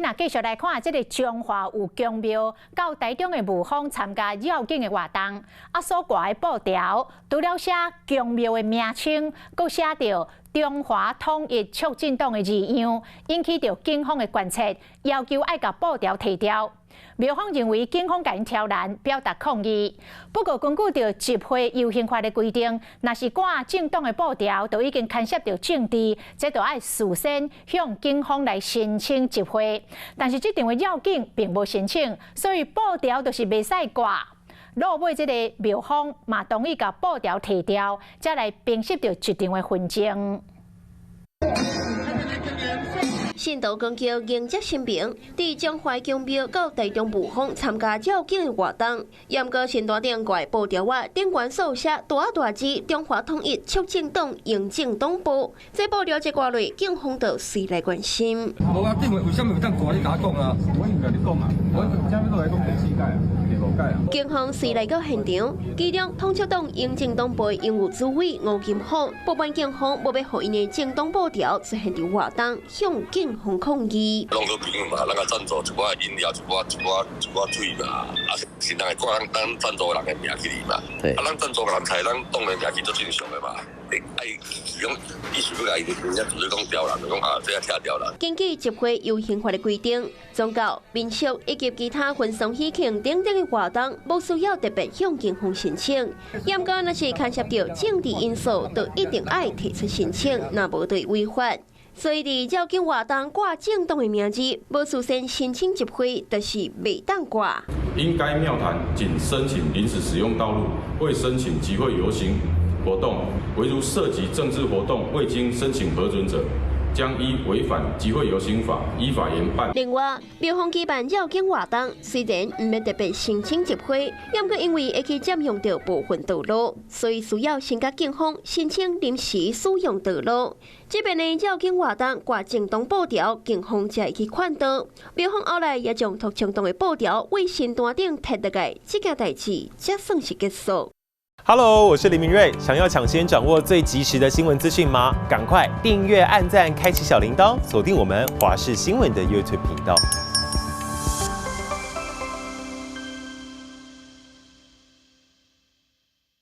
若继续来看这个中华有公庙到台中的雾峰参加绕境的活动，所挂的布条除了写公庙的名称，阁写着中华统一促进党的字样，引起着警方的关切，要求爱甲布条提掉。庙方认为警方甲因挑战，表达抗议。不过，根据着集会游行法的规定，若是挂政党的布条，就已经牵涉到政治，这就要事先向警方来申请集会。但是这场的绕境并无申请，所以布条就是袂使挂。落尾这个庙方嘛同意甲布条提掉，才来平息着一场的纷争。信徒讲叫迎接新兵，伫中华公庙到台中雾峰参加绕境的活动，严格新大顶挂布条啊，顶悬手写大字“中华统一促进党营政党部”。这布条一挂落，警方就随来关心。无啊，顶为什么有当挂？你甲我讲啊！我应甲你讲啊，我今日落来讲第4届啊，第5届啊。警方随来到现场，其中统促党营政党部营务主委吴金虎，不满警方无要互因的政党布条在现场活动，向警方抗议。拢做平嘛，咱个赞助一寡饮料，一寡水嘛，啊是人会挂咱赞助人的名去哩嘛。啊，咱赞助人才，咱当然名去做正常的嘛。哎，讲意思要甲伊人家就是讲刁人，就讲啊，这样拆掉了。根据集会游行法的规定，宗教、民俗以及其他婚丧喜庆等等的活动，无需要特别向警方申请。严格若是牵涉到政治因素，就一定要提出申请，那无对违法。所以，伫绕境活动挂政党的名字，无事先申请集会，就是袂当挂。应该庙坛仅申请临时使用道路，未申请集会游行活动，唯如涉及政治活动未经申请核准者，将依违反集会游行法依法严办。另外，庙方举办绕境活动，虽然唔免特别申请集会，也过因为会去占用到部分道路，所以需要先甲警方申请临时使用道路。这边的绕境活动挂政党布条，警方才会去看到。庙方后来也将涂政党的布条为新单顶贴落来，这件代志才算是结束。Hello， 我是林明瑞。想要抢先掌握最及时的新闻资讯吗？赶快订阅、按赞、开启小铃铛，锁定我们华视新闻的 YouTube 频道。